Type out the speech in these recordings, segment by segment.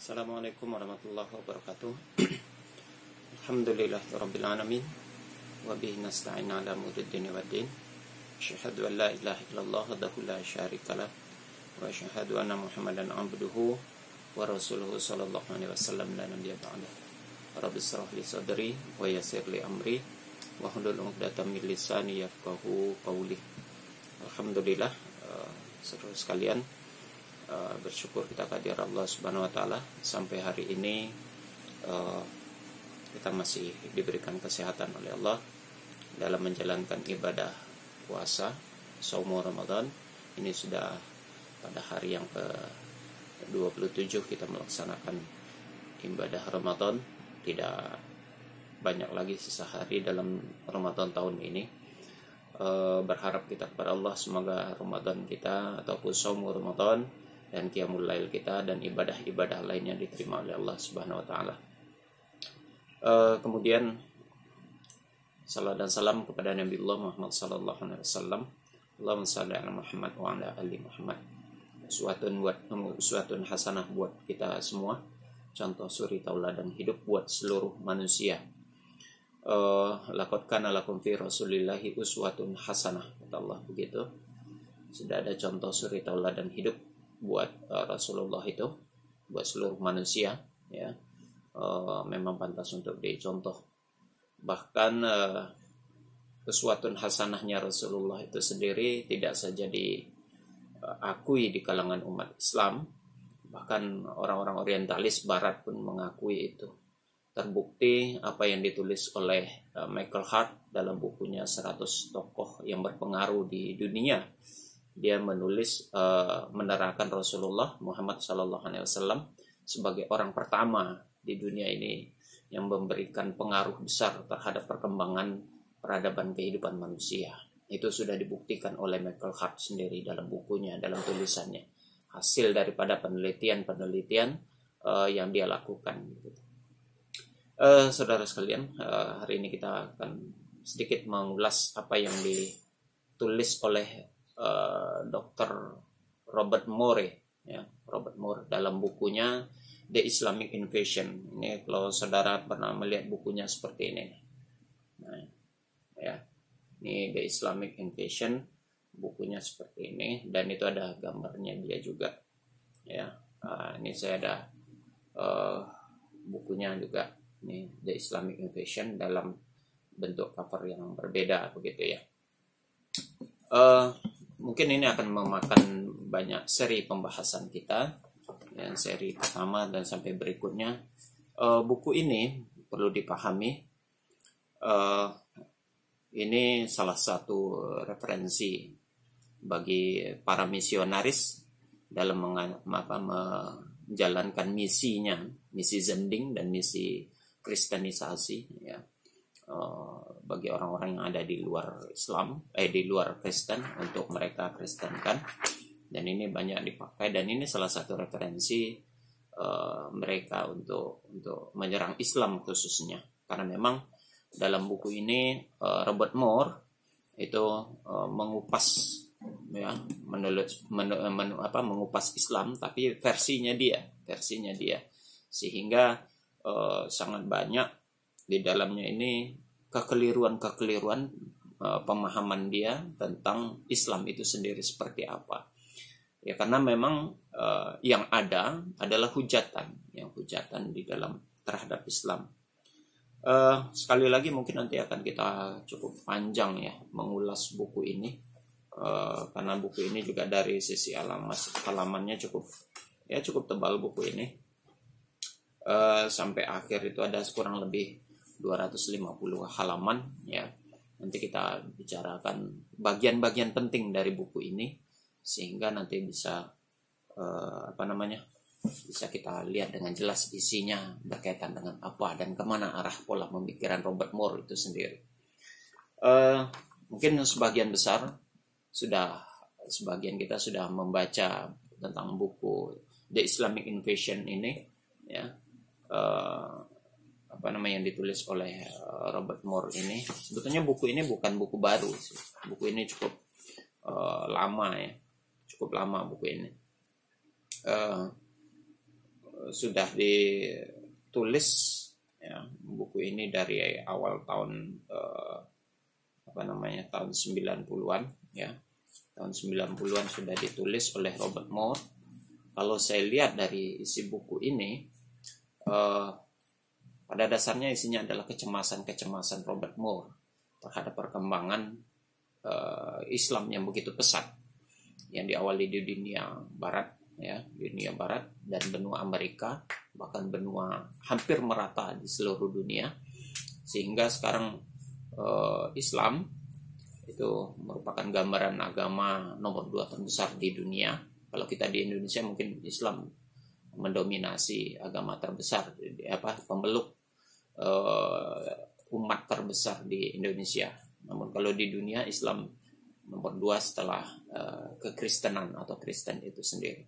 Assalamualaikum warahmatullahi wabarakatuh. Alhamdulillahirabbil alamin wa bihi nasta'in 'ala umuri dunya waddin. Asyhadu an la ilaha illallah wahdahu la syarikalah wa asyhadu anna Muhammadan 'abduhu wa rasuluhu sallallahu alaihi wasallam la nabiyya ba'da. Rabbi shrah li sadri wa yassir li amri wa hlul 'uqdatam min lisani yafqahu qawli. Alhamdulillah, saudara sekalian, bersyukur kita kehadirat Allah Subhanahu wa taala sampai hari ini kita masih diberikan kesehatan oleh Allah dalam menjalankan ibadah puasa Shaum Ramadan. Ini sudah pada hari yang ke-27 kita melaksanakan ibadah Ramadan. Tidak banyak lagi sisa hari dalam Ramadan tahun ini. Berharap kita kepada Allah semoga Ramadan kita ataupun Shaum Ramadan dan qiyamul lail kita dan ibadah-ibadah lainnya diterima oleh Allah Subhanahu wa taala. Kemudian salam dan salam kepada Nabi Allah Muhammad sallallahu alaihi wasallam. Allahumma shalli ala Muhammad wa ala ali Muhammad. Uswatun hasanah buat kita semua, contoh suri tauladan hidup buat seluruh manusia. Laqad kana lakum fi rasulillahi uswatun hasanah, kata Allah begitu. Sudah ada contoh suri tauladan hidup buat Rasulullah itu, buat seluruh manusia, ya. Memang pantas untuk dicontoh. Bahkan uswatun hasanahnya Rasulullah itu sendiri tidak saja diakui di kalangan umat Islam, bahkan orang-orang orientalis barat pun mengakui itu. Terbukti apa yang ditulis oleh Michael Hart dalam bukunya 100 tokoh yang berpengaruh di dunia. Dia menulis menerangkan Rasulullah Muhammad SAW sebagai orang pertama di dunia ini yang memberikan pengaruh besar terhadap perkembangan peradaban kehidupan manusia. Itu sudah dibuktikan oleh Michael Hart sendiri dalam bukunya, dalam tulisannya. Hasil daripada penelitian-penelitian yang dia lakukan. Saudara sekalian, hari ini kita akan sedikit mengulas apa yang ditulis oleh Dr. Robert Moore, ya, Robert Moore dalam bukunya The Islamic Invasion. Ini kalau saudara pernah melihat bukunya seperti ini, nah, ya, ini The Islamic Invasion, bukunya seperti ini, dan itu ada gambarnya dia juga, ya. Ini saya ada bukunya juga, ini The Islamic Invasion dalam bentuk cover yang berbeda begitu, ya. Mungkin ini akan memakan banyak seri pembahasan kita, yang seri pertama dan sampai berikutnya. Buku ini perlu dipahami, ini salah satu referensi bagi para misionaris dalam menjalankan misinya, misi Zending dan misi kristenisasi, ya. Bagi orang-orang yang ada di luar Islam, di luar Kristen, untuk mereka kristenkan, dan ini banyak dipakai, dan ini salah satu referensi mereka untuk menyerang Islam khususnya, karena memang dalam buku ini Robert Moore itu mengupas, ya, mengupas Islam, tapi versinya dia, sehingga sangat banyak di dalamnya ini kekeliruan pemahaman dia tentang Islam itu sendiri seperti apa. Ya, karena memang yang ada adalah hujatan di dalam terhadap Islam. Sekali lagi mungkin nanti akan kita cukup panjang, ya, mengulas buku ini, karena buku ini juga dari sisi halamannya cukup tebal buku ini. Sampai akhir itu ada kurang lebih 250 halaman, ya. Nanti kita bicarakan bagian-bagian penting dari buku ini, sehingga nanti bisa bisa kita lihat dengan jelas isinya berkaitan dengan apa dan kemana arah pola pemikiran Robert Moore itu sendiri. Mungkin sebagian kita sudah membaca tentang buku The Islamic Invasion ini, ya. Yang ditulis oleh Robert Moore ini. Sebetulnya buku ini bukan buku baru sih. Buku ini cukup lama, ya. Cukup lama buku ini. sudah ditulis ya, buku ini dari awal tahun tahun 90-an ya. Tahun 90-an sudah ditulis oleh Robert Moore. Kalau saya lihat dari isi buku ini, pada dasarnya isinya adalah kecemasan Robert Moore terhadap perkembangan Islam yang begitu pesat, yang diawali di dunia Barat ya, dunia Barat dan benua Amerika, bahkan benua hampir merata di seluruh dunia, sehingga sekarang Islam itu merupakan gambaran agama nomor 2 terbesar di dunia. Kalau kita di Indonesia mungkin Islam mendominasi agama terbesar, pemeluk umat terbesar di Indonesia. Namun kalau di dunia Islam nomor 2 setelah kekristenan atau Kristen itu sendiri.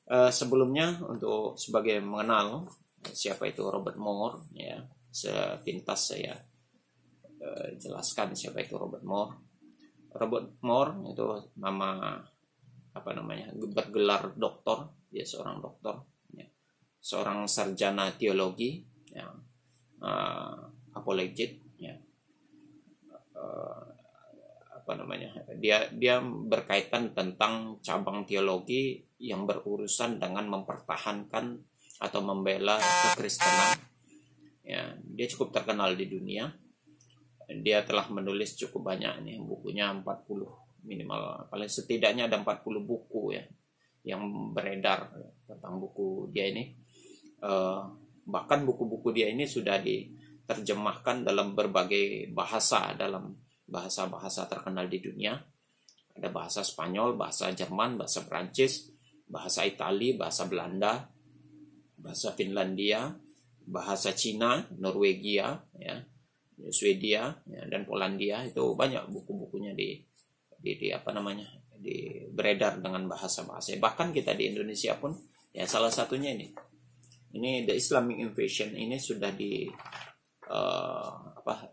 Sebelumnya untuk sebagai mengenal siapa itu Robert Moore ya, sepintas saya jelaskan siapa itu Robert Moore. Robert Moore itu nama bergelar doktor, dia seorang doktor ya, seorang sarjana teologi ya, apologet ya, dia berkaitan tentang cabang teologi yang berurusan dengan mempertahankan atau membela kekristenan ya. Dia cukup terkenal di dunia. Dia telah menulis cukup banyak nih, bukunya 40 minimal, paling setidaknya ada 40 buku ya yang beredar tentang buku dia ini. Bahkan buku-buku dia ini sudah diterjemahkan dalam berbagai bahasa, dalam bahasa-bahasa terkenal di dunia. Ada bahasa Spanyol, bahasa Jerman, bahasa Prancis, bahasa Itali, bahasa Belanda, bahasa Finlandia, bahasa Cina, Norwegia ya, Swedia ya, dan Polandia. Itu banyak buku-bukunya beredar dengan bahasa-bahasa. Bahkan kita di Indonesia pun ya, salah satunya ini The Islamic Invasion ini sudah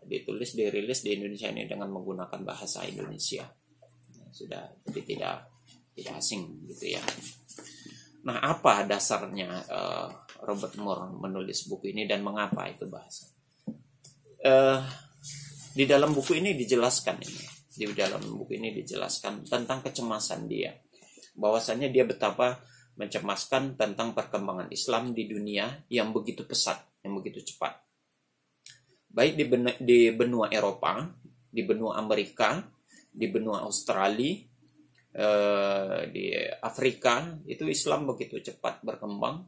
ditulis, dirilis di Indonesia ini dengan menggunakan bahasa Indonesia. Sudah, jadi tidak asing gitu ya. Nah, apa dasarnya Robert Moore menulis buku ini dan mengapa itu bahasa? Di dalam buku ini dijelaskan tentang kecemasan dia, bahwasanya dia betapa mencemaskan tentang perkembangan Islam di dunia yang begitu pesat, yang begitu cepat, baik di benua Eropa, di benua Amerika, di benua Australia, di Afrika. Itu Islam begitu cepat berkembang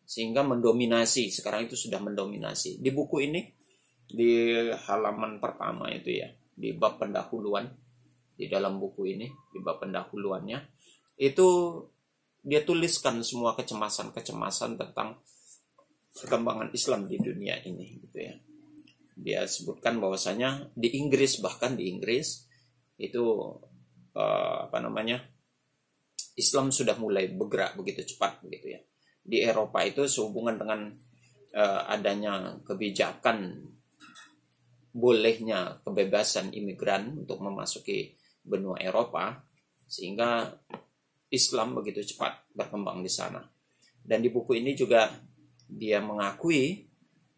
sehingga mendominasi. Sekarang itu sudah mendominasi. Di buku ini, di halaman pertama itu ya, di bab pendahuluan, di dalam buku ini, di bab pendahuluannya, itu dia tuliskan semua kecemasan tentang perkembangan Islam di dunia ini gitu ya. Dia sebutkan bahwasanya di Inggris, bahkan di Inggris itu Islam sudah mulai bergerak begitu cepat begitu ya. Di Eropa itu sehubungan dengan adanya kebijakan bolehnya kebebasan imigran untuk memasuki benua Eropa, sehingga Islam begitu cepat berkembang di sana. Dan di buku ini juga dia mengakui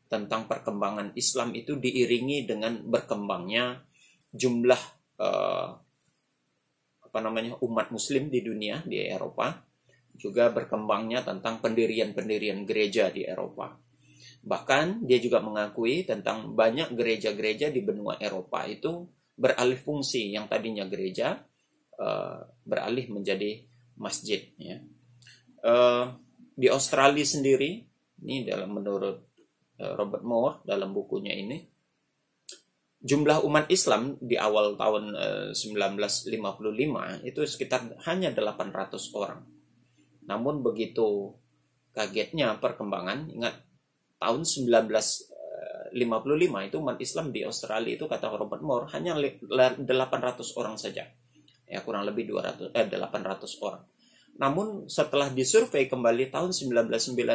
tentang perkembangan Islam itu diiringi dengan berkembangnya jumlah umat Muslim di dunia, di Eropa, juga berkembangnya tentang pendirian gereja di Eropa. Bahkan dia juga mengakui tentang banyak gereja-gereja di benua Eropa itu beralih fungsi, yang tadinya gereja beralih menjadi masjid ya. Di Australia sendiri, ini menurut Robert Moore dalam bukunya ini, jumlah umat Islam di awal tahun 1955 itu sekitar hanya 800 orang. Namun begitu kagetnya perkembangan, ingat tahun 1955 itu umat Islam di Australia itu, kata Robert Moore, hanya 800 orang saja. Ya, kurang lebih 800 orang. Namun setelah disurvei kembali tahun 1990,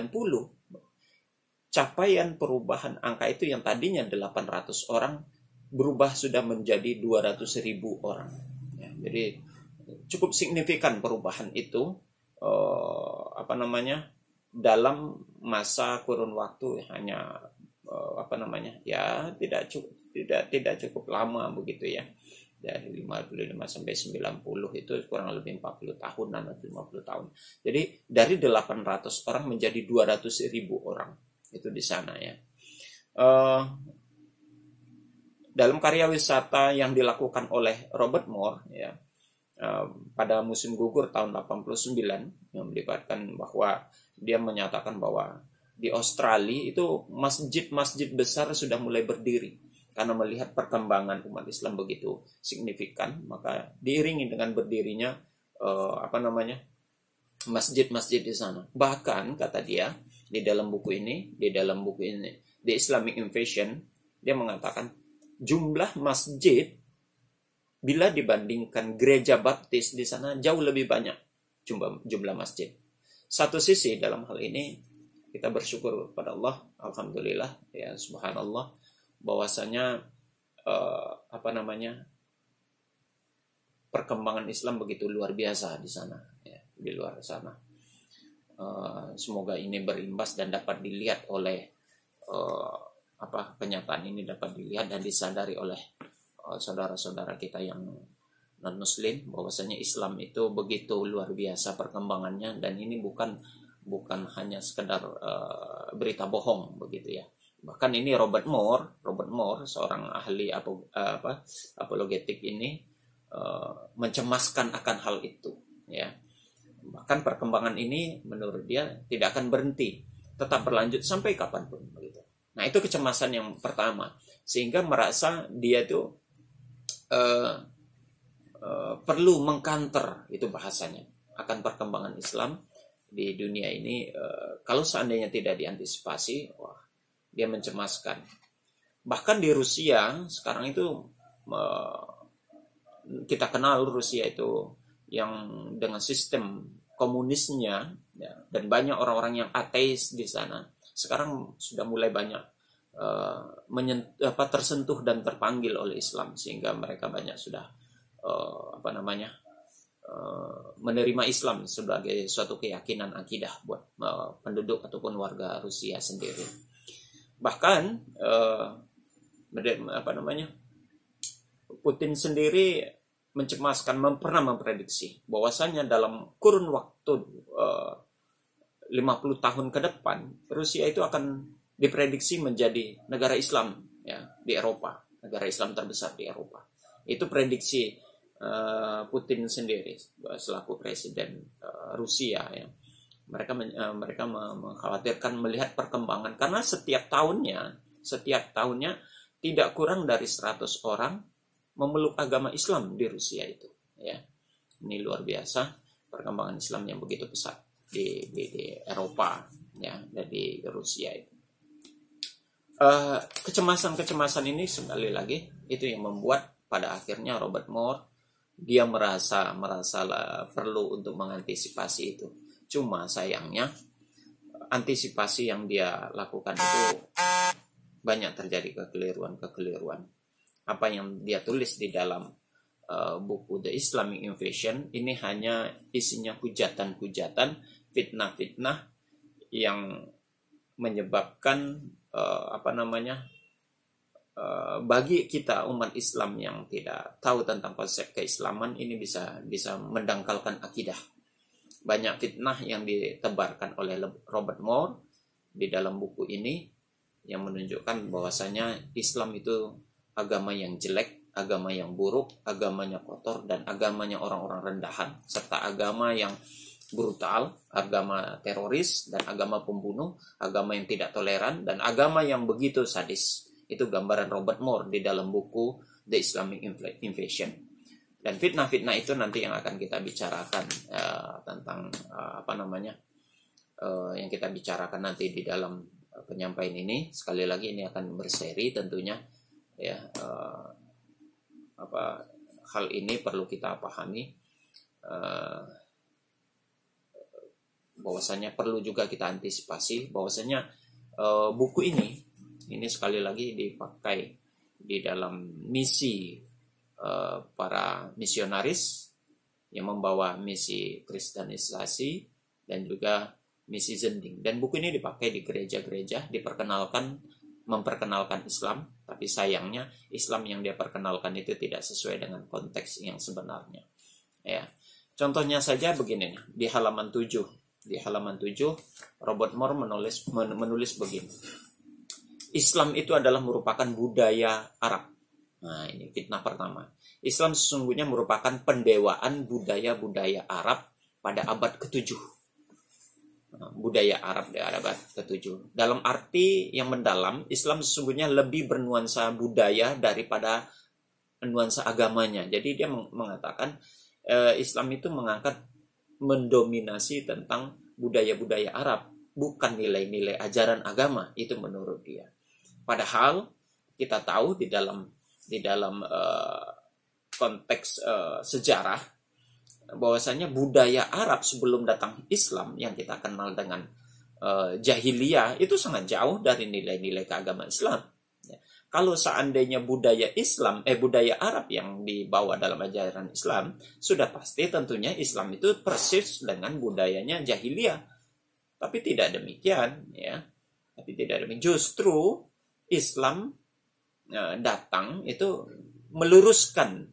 capaian perubahan angka itu yang tadinya 800 orang berubah sudah menjadi 200.000 orang. Ya, jadi cukup signifikan perubahan itu. dalam masa kurun waktu hanya ya tidak cukup lama begitu ya. Dari 55 sampai 90 itu kurang lebih 40 tahunan atau 50 tahun. Jadi dari 800 orang menjadi 200.000 orang itu di sana ya. Dalam karya wisata yang dilakukan oleh Robert Moore ya, pada musim gugur tahun 89 yang melibatkan bahwa dia menyatakan bahwa di Australia itu masjid-masjid besar sudah mulai berdiri karena melihat perkembangan umat Islam begitu signifikan, maka diiringi dengan berdirinya masjid-masjid di sana. Bahkan kata dia di dalam buku ini, The Islamic Invasion, dia mengatakan jumlah masjid bila dibandingkan gereja baptis di sana jauh lebih banyak jumlah masjid. Satu sisi dalam hal ini kita bersyukur kepada Allah, alhamdulillah ya, subhanallah, bahwasanya perkembangan Islam begitu luar biasa di sana ya, di luar sana. Semoga ini berimbas dan dapat dilihat oleh kenyataan ini dapat dilihat dan disadari oleh saudara-saudara kita yang non-muslim, bahwasanya Islam itu begitu luar biasa perkembangannya, dan ini bukan hanya sekedar berita bohong begitu ya. Bahkan ini Robert Moore seorang ahli apologetik ini mencemaskan akan hal itu ya. Bahkan perkembangan ini menurut dia tidak akan berhenti, tetap berlanjut sampai kapanpun begitu. Nah, itu kecemasan yang pertama, sehingga merasa dia tuh perlu mengkanter, itu bahasanya, akan perkembangan Islam di dunia ini. Kalau seandainya tidak diantisipasi, wah, dia mencemaskan. Bahkan di Rusia sekarang itu kita kenal Rusia itu yang dengan sistem komunisnya ya, dan banyak orang-orang yang ateis di sana. Sekarang sudah mulai banyak tersentuh dan terpanggil oleh Islam, sehingga mereka banyak sudah menerima Islam sebagai suatu keyakinan akidah buat penduduk ataupun warga Rusia sendiri. Bahkan Putin sendiri pernah memprediksi bahwasanya dalam kurun waktu 50 tahun ke depan Rusia itu akan diprediksi menjadi negara Islam ya di Eropa, negara Islam terbesar di Eropa. Itu prediksi Putin sendiri selaku presiden Rusia ya. Mereka mengkhawatirkan melihat perkembangan, karena setiap tahunnya tidak kurang dari 100 orang memeluk agama Islam di Rusia itu ya. Ini luar biasa perkembangan Islam yang begitu pesat di Eropa ya, dan di Rusia itu. Kecemasan ini sekali lagi itu yang membuat pada akhirnya Robert Moore dia merasa perlu untuk mengantisipasi itu. Cuma sayangnya antisipasi yang dia lakukan itu banyak terjadi kekeliruan. Apa yang dia tulis di dalam buku The Islamic Invasion ini hanya isinya hujatan-hujatan, fitnah-fitnah yang menyebabkan bagi kita umat Islam yang tidak tahu tentang konsep keislaman ini bisa mendangkalkan akidah. Banyak fitnah yang ditebarkan oleh Robert Moore di dalam buku ini yang menunjukkan bahwasanya Islam itu agama yang jelek, agama yang buruk, agamanya kotor, dan agamanya orang-orang rendahan, serta agama yang brutal, agama teroris, dan agama pembunuh, agama yang tidak toleran, dan agama yang begitu sadis. Itu gambaran Robert Moore di dalam buku The Islamic Invasion. Dan fitnah-fitnah itu nanti yang akan kita bicarakan tentang yang kita bicarakan nanti di dalam penyampaian ini. Sekali lagi ini akan berseri tentunya ya. Hal ini perlu kita pahami, bahwasanya perlu juga kita antisipasi bahwasanya buku ini sekali lagi dipakai di dalam misi para misionaris yang membawa misi kristenisasi dan juga Misi Zending. Dan buku ini dipakai di gereja-gereja, memperkenalkan Islam, tapi sayangnya Islam yang dia perkenalkan itu tidak sesuai dengan konteks yang sebenarnya. Ya. Contohnya saja begini, di halaman 7. Di halaman 7, Robert Moore menulis begini. Islam itu adalah merupakan budaya Arab. Nah, ini fitnah pertama. Islam sesungguhnya merupakan pendewaan budaya-budaya Arab pada abad ke-7. Budaya Arab di abad ke-7. Dalam arti yang mendalam, Islam sesungguhnya lebih bernuansa budaya daripada nuansa agamanya. Jadi dia mengatakan Islam itu mendominasi tentang budaya-budaya Arab, bukan nilai-nilai ajaran agama, itu menurut dia. Padahal kita tahu di dalam konteks sejarah bahwasanya budaya Arab sebelum datang Islam yang kita kenal dengan jahiliyah itu sangat jauh dari nilai-nilai keagamaan Islam. Kalau seandainya budaya Arab yang dibawa dalam ajaran Islam, sudah pasti tentunya Islam itu persis dengan budayanya jahiliyah. Tapi tidak demikian, ya. Tapi tidak demikian. Justru Islam datang itu meluruskan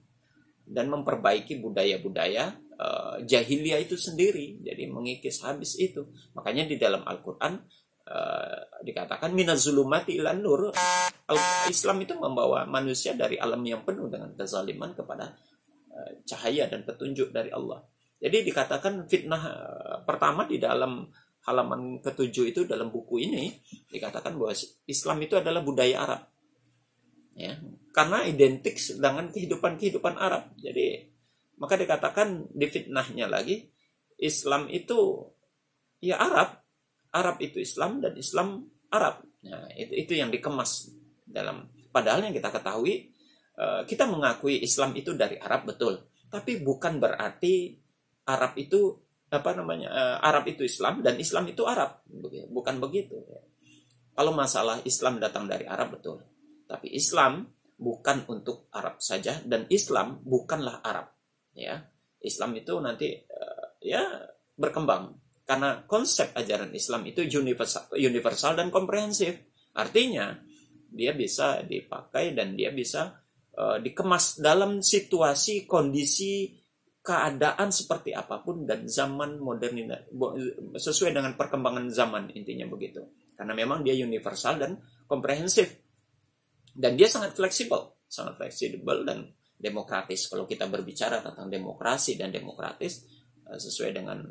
dan memperbaiki budaya-budaya jahiliyah itu sendiri. Jadi mengikis habis itu. Makanya di dalam Al-Quran dikatakan minaz zulumati ilan nur. Islam itu membawa manusia dari alam yang penuh dengan kezaliman kepada cahaya dan petunjuk dari Allah. Jadi dikatakan fitnah pertama di dalam halaman ke-7 itu dalam buku ini dikatakan bahwa Islam itu adalah budaya Arab. Ya, karena identik dengan kehidupan Arab. Jadi maka dikatakan di fitnahnya lagi Islam itu ya Arab itu Islam dan Islam Arab. Nah, itu yang dikemas dalam. Padahal yang kita ketahui kita mengakui Islam itu dari Arab, betul. Tapi bukan berarti Arab itu Arab itu Islam dan Islam itu Arab. Bukan begitu. Kalau masalah Islam datang dari Arab, betul. Tapi Islam bukan untuk Arab saja dan Islam bukanlah Arab. Ya, Islam itu nanti berkembang karena konsep ajaran Islam itu universal dan komprehensif. Artinya dia bisa dipakai dan dia bisa dikemas dalam situasi, kondisi, keadaan seperti apapun dan zaman modern sesuai dengan perkembangan zaman, intinya begitu. Karena memang dia universal dan komprehensif. Dan dia sangat fleksibel dan demokratis. Kalau kita berbicara tentang demokrasi dan demokratis, sesuai dengan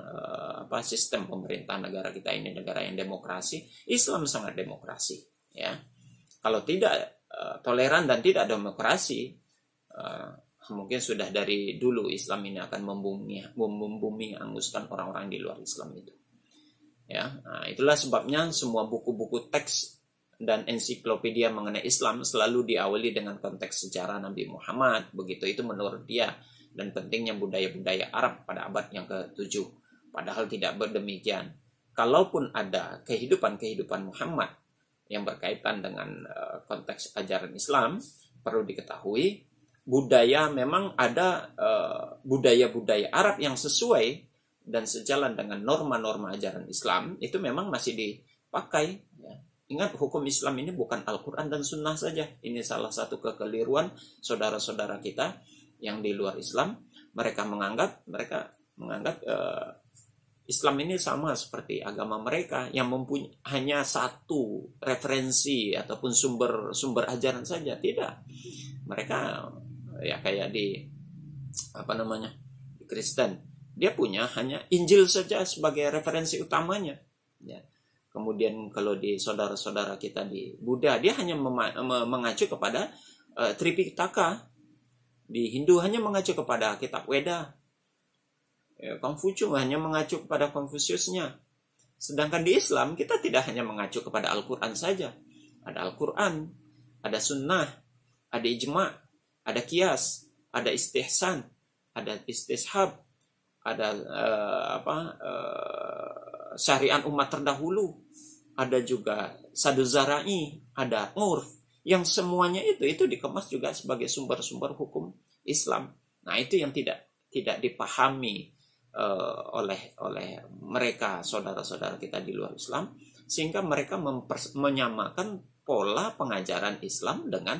sistem pemerintahan negara kita ini, negara yang demokrasi, Islam sangat demokrasi. Ya, kalau tidak toleran dan tidak demokrasi, mungkin sudah dari dulu Islam ini akan membumi anguskan orang-orang di luar Islam itu. Ya, nah, itulah sebabnya semua buku-buku teks dan ensiklopedia mengenai Islam selalu diawali dengan konteks sejarah Nabi Muhammad. Begitu itu menurut dia. Dan pentingnya budaya-budaya Arab pada abad yang ke-7. Padahal tidak berdemikian. Kalaupun ada kehidupan Muhammad yang berkaitan dengan konteks ajaran Islam, perlu diketahui budaya memang ada budaya-budaya Arab yang sesuai dan sejalan dengan norma-norma ajaran Islam, itu memang masih dipakai. Ya. Ingat, hukum Islam ini bukan Al-Quran dan Sunnah saja. Ini salah satu kekeliruan saudara-saudara kita yang di luar Islam. Mereka menganggap Islam ini sama seperti agama mereka yang mempunyai hanya satu referensi ataupun sumber ajaran saja. Tidak. Mereka ya kayak di di Kristen, dia punya hanya Injil saja sebagai referensi utamanya. Ya. Kemudian kalau di saudara-saudara kita di Buddha, dia hanya mengacu kepada Tripitaka. Di Hindu hanya mengacu kepada kitab Weda. Konghucu hanya mengacu kepada Konfusiusnya. Sedangkan di Islam kita tidak hanya mengacu kepada Al-Quran saja. Ada Al-Quran, ada Sunnah, ada Ijma', ada Qiyas, ada Istihsan, ada Istishab, ada syariat umat terdahulu, ada juga Saduzara'i, ada Urf, yang semuanya itu dikemas juga sebagai sumber-sumber hukum Islam. Nah, itu yang tidak dipahami oleh mereka saudara-saudara kita di luar Islam, sehingga mereka menyamakan pola pengajaran Islam dengan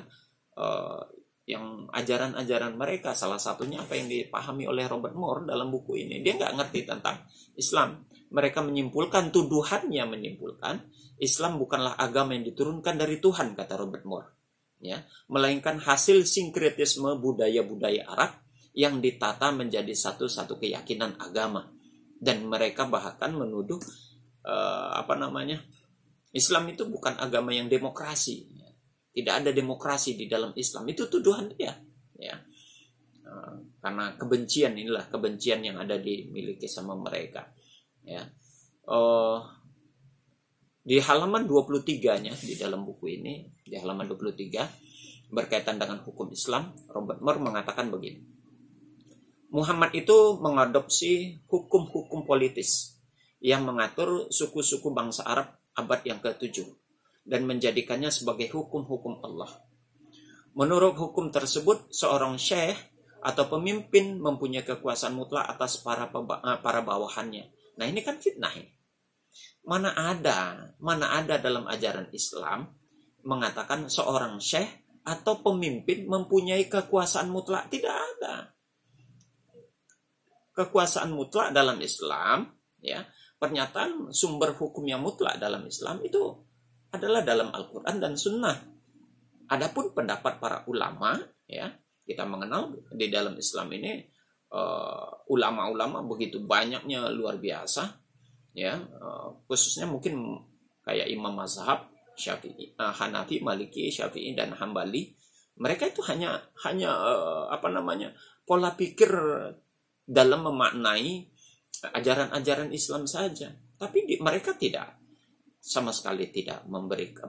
yang ajaran-ajaran mereka. Salah satunya apa yang dipahami oleh Robert Moore dalam buku ini. Dia nggak ngerti tentang Islam. Mereka menyimpulkan, tuduhannya menyimpulkan, Islam bukanlah agama yang diturunkan dari Tuhan, kata Robert Moore, ya, melainkan hasil sinkretisme budaya-budaya Arab yang ditata menjadi satu-satu keyakinan agama. Dan mereka bahkan menuduh Islam itu bukan agama yang demokrasi. Tidak ada demokrasi di dalam Islam. Itu tuduhan dia, ya. Karena kebencian yang ada dimiliki sama mereka, ya. Di halaman 23-nya di dalam buku ini, di halaman 23 berkaitan dengan hukum Islam, Robert Moore mengatakan begini. Muhammad itu mengadopsi hukum-hukum politis yang mengatur suku-suku bangsa Arab abad yang ke-7 dan menjadikannya sebagai hukum-hukum Allah. Menurut hukum tersebut, seorang syekh atau pemimpin mempunyai kekuasaan mutlak atas para bawahannya. Nah, ini kan fitnah ini. Mana ada dalam ajaran Islam mengatakan seorang syekh atau pemimpin mempunyai kekuasaan mutlak? Tidak ada. Kekuasaan mutlak dalam Islam, ya, pernyataan sumber hukum yang mutlak dalam Islam itu adalah dalam Al-Quran dan Sunnah. Adapun pendapat para ulama, ya, kita mengenal di dalam Islam ini ulama-ulama begitu banyaknya, luar biasa, ya, khususnya mungkin kayak Imam Mazhab Syafi'i, Hanafi, Maliki, Syafi'i dan Hambali. Mereka itu hanya pola pikir dalam memaknai ajaran-ajaran Islam saja, tapi mereka tidak sama sekali tidak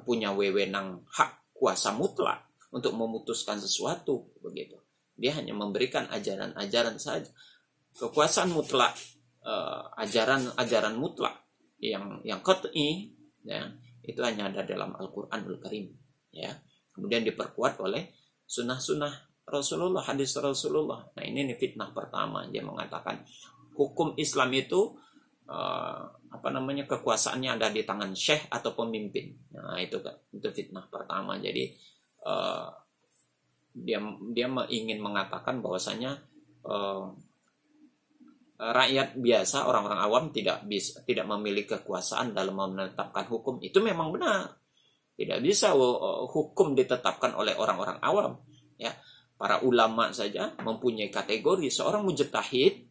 punya wewenang hak kuasa mutlak untuk memutuskan sesuatu, begitu. Dia hanya memberikan ajaran-ajaran saja. Kekuasaan mutlak, ajaran mutlak yang qat'i, ya, itu hanya ada dalam Al-Qur'anul Karim, ya. Kemudian diperkuat oleh sunnah-sunnah Rasulullah, hadis Rasulullah. Nah, ini fitnah pertama. Dia mengatakan hukum Islam itu kekuasaannya ada di tangan syekh atau pemimpin. Nah, itu fitnah pertama. Jadi dia ingin mengatakan bahwasanya rakyat biasa, orang-orang awam tidak memiliki kekuasaan dalam menetapkan hukum. Itu memang benar. Tidak bisa hukum ditetapkan oleh orang-orang awam, ya. Para ulama saja mempunyai kategori seorang mujtahid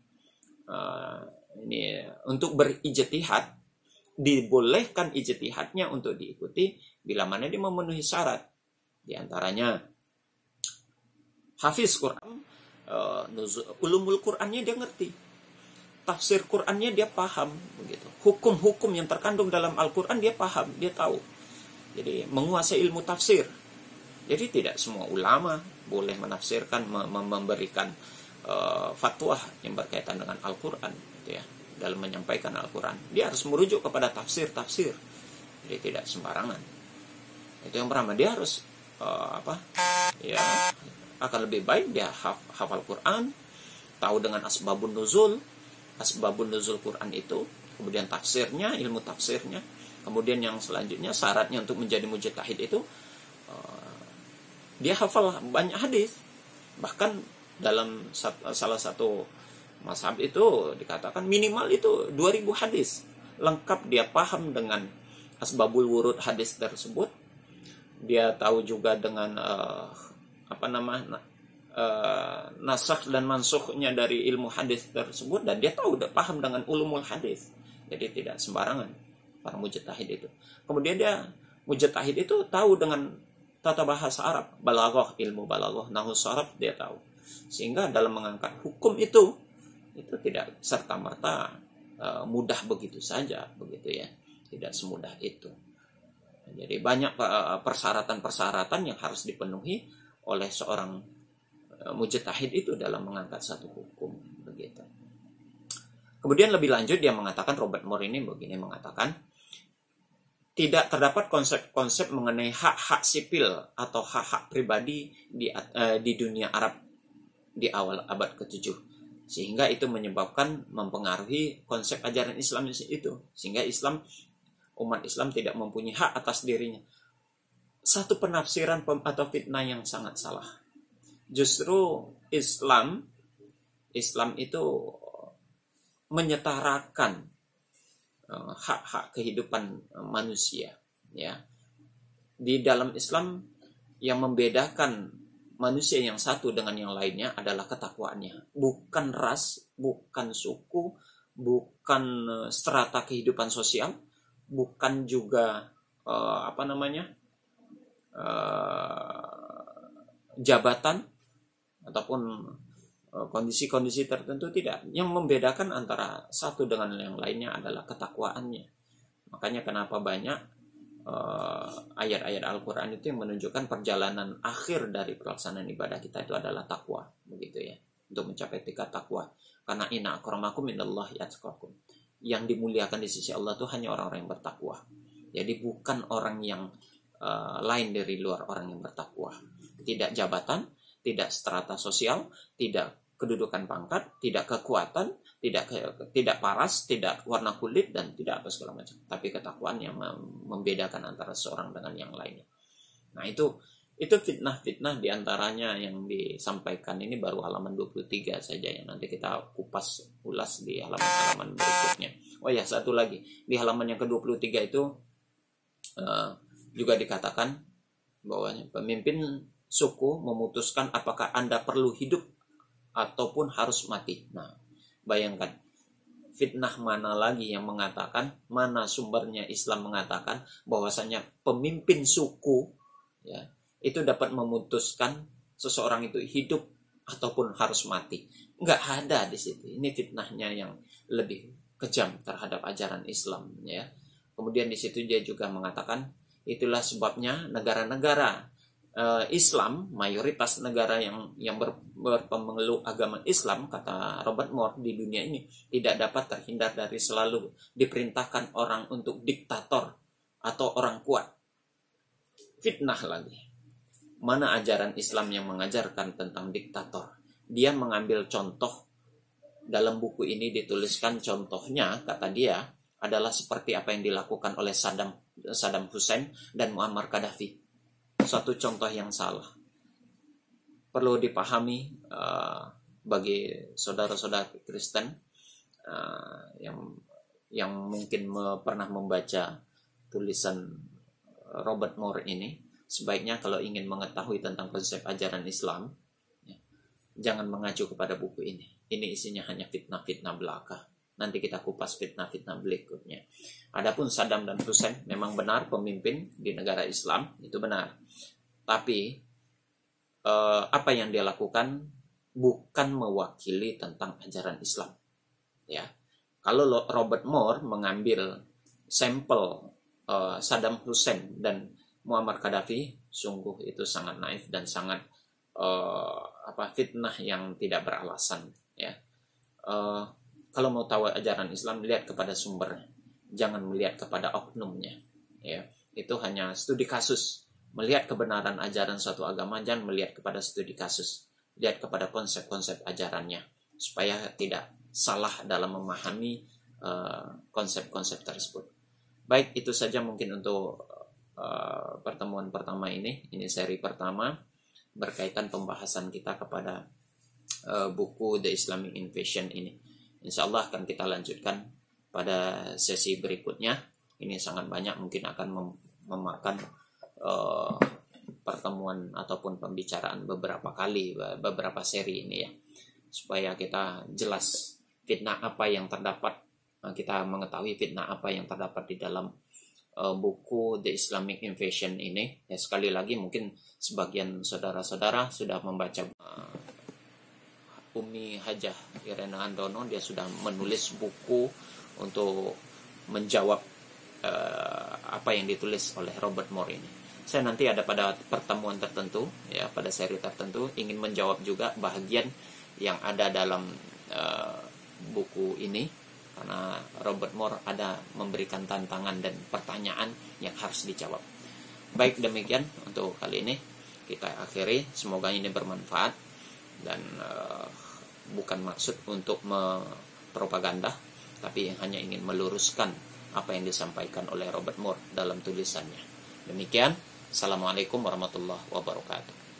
ini untuk berijtihad, dibolehkan ijtihadnya untuk diikuti bila mana dia memenuhi syarat. Di antaranya hafiz Quran, ulumul Qurannya dia ngerti, tafsir Qurannya dia paham, begitu. Hukum-hukum yang terkandung dalam Al-Quran dia paham, dia tahu. Jadi menguasai ilmu tafsir. Jadi tidak semua ulama boleh menafsirkan, memberikan fatwa yang berkaitan dengan Al-Quran, gitu ya, dalam menyampaikan Al-Quran. Dia harus merujuk kepada tafsir. Jadi tidak sembarangan. Itu yang pertama. Dia harus akan lebih baik dia hafal Quran, tahu dengan asbabun nuzul Quran itu, kemudian tafsirnya, ilmu tafsirnya. Kemudian yang selanjutnya, syaratnya untuk menjadi mujtahid itu dia hafal banyak hadis. Bahkan dalam salah satu mazhab itu dikatakan minimal itu 2000 hadis. Lengkap dia paham dengan asbabul wurud hadis tersebut. Dia tahu juga dengan nasakh dan mansukhnya dari ilmu hadis tersebut, dan dia tahu, paham dengan ulumul hadis. Jadi tidak sembarangan para mujtahid itu. Kemudian dia mujtahid itu tahu dengan tata bahasa Arab, balaghah, ilmu balaghah, nahwu sharaf dia tahu. Sehingga dalam mengangkat hukum itu tidak serta-merta mudah begitu saja, begitu ya. Tidak semudah itu. Jadi banyak persyaratan-persyaratan yang harus dipenuhi oleh seorang mujtahid itu dalam mengangkat satu hukum, begitu. Kemudian lebih lanjut dia mengatakan, Robert Moore ini begini mengatakan, tidak terdapat konsep-konsep mengenai hak-hak sipil atau hak-hak pribadi di dunia Arab di awal abad ke-7. sehingga itu menyebabkan mempengaruhi konsep ajaran Islam itu, sehingga umat Islam tidak mempunyai hak atas dirinya. Satu penafsiran atau fitnah yang sangat salah. Justru Islam itu menyetarakan hak-hak kehidupan manusia, ya. Di dalam Islam yang membedakan manusia yang satu dengan yang lainnya adalah ketakwaannya, bukan ras, bukan suku, bukan strata kehidupan sosial, bukan juga jabatan ataupun kondisi-kondisi tertentu, tidak. Yang membedakan antara satu dengan yang lainnya adalah ketakwaannya. Makanya kenapa banyak ayat-ayat Al-Quran itu yang menunjukkan perjalanan akhir dari pelaksanaan ibadah kita itu adalah takwa, begitu ya, untuk mencapai tingkat takwa. Karena inna akramakum indallahi atqakum. Yang dimuliakan di sisi Allah itu hanya orang-orang yang bertakwa. Jadi bukan orang yang lain dari luar orang yang bertakwa. Tidak jabatan, tidak strata sosial, tidak kedudukan pangkat, tidak kekuatan, tidak paras, tidak warna kulit, dan tidak apa segala macam. Tapi ketakwaan yang membedakan antara seorang dengan yang lainnya. Nah itu fitnah-fitnah diantaranya yang disampaikan ini baru halaman 23 saja, yang nanti kita ulas di halaman-halaman berikutnya. Oh ya, satu lagi. Di halaman yang ke-23 itu juga dikatakan bahwa pemimpin suku memutuskan apakah Anda perlu hidup ataupun harus mati. Nah, bayangkan, fitnah mana lagi yang mengatakan, mana sumbernya Islam mengatakan bahwasanya pemimpin suku, ya, itu dapat memutuskan seseorang itu hidup ataupun harus mati. Nggak ada di situ. Ini fitnahnya yang lebih kejam terhadap ajaran Islam, ya. Kemudian di situ dia juga mengatakan, itulah sebabnya negara-negara Islam, mayoritas negara yang berpemeluk agama Islam, kata Robert Moore, di dunia ini tidak dapat terhindar dari selalu diperintahkan orang untuk diktator atau orang kuat. Fitnah lagi. Mana ajaran Islam yang mengajarkan tentang diktator? Dia mengambil contoh, dalam buku ini dituliskan contohnya, kata dia, adalah seperti apa yang dilakukan oleh Saddam Hussein dan Muammar Gaddafi. Suatu contoh yang salah. Perlu dipahami bagi saudara-saudara Kristen yang mungkin pernah membaca tulisan Robert Moore ini, sebaiknya kalau ingin mengetahui tentang konsep ajaran Islam, ya, jangan mengacu kepada buku ini. Ini isinya hanya fitnah-fitnah belaka. Nanti kita kupas fitnah-fitnah berikutnya. Adapun Saddam dan Hussein memang benar pemimpin di negara Islam, itu benar. Tapi apa yang dia lakukan bukan mewakili tentang ajaran Islam. Ya, kalau Robert Moore mengambil sampel Saddam Hussein dan Muammar Gaddafi, sungguh itu sangat naif dan sangat fitnah yang tidak beralasan. Ya. Kalau mau tahu ajaran Islam, lihat kepada sumbernya, jangan melihat kepada oknumnya. Ya, itu hanya studi kasus. Melihat kebenaran ajaran suatu agama, jangan melihat kepada studi kasus. Lihat kepada konsep-konsep ajarannya, supaya tidak salah dalam memahami konsep-konsep tersebut. Baik, itu saja mungkin untuk pertemuan pertama ini. Ini seri pertama berkaitan pembahasan kita kepada buku The Islamic Invasion ini. Insya Allah akan kita lanjutkan pada sesi berikutnya. Ini sangat banyak, mungkin akan memakan pertemuan ataupun pembicaraan beberapa kali, beberapa seri ini ya, supaya kita jelas fitnah apa yang terdapat, kita mengetahui fitnah apa yang terdapat di dalam buku The Islamic Invasion ini. Ya, sekali lagi mungkin sebagian saudara-saudara sudah membaca Umi Hajah Irena Andono, dia sudah menulis buku untuk menjawab apa yang ditulis oleh Robert Moore ini. Saya nanti ada pada pertemuan tertentu, ya, pada seri tertentu, ingin menjawab juga bahagian yang ada dalam buku ini, karena Robert Moore ada memberikan tantangan dan pertanyaan yang harus dijawab. Baik, demikian untuk kali ini kita akhiri. Semoga ini bermanfaat dan bukan maksud untuk propaganda, tapi hanya ingin meluruskan apa yang disampaikan oleh Robert Moore dalam tulisannya. Demikian, Assalamualaikum warahmatullahi wabarakatuh.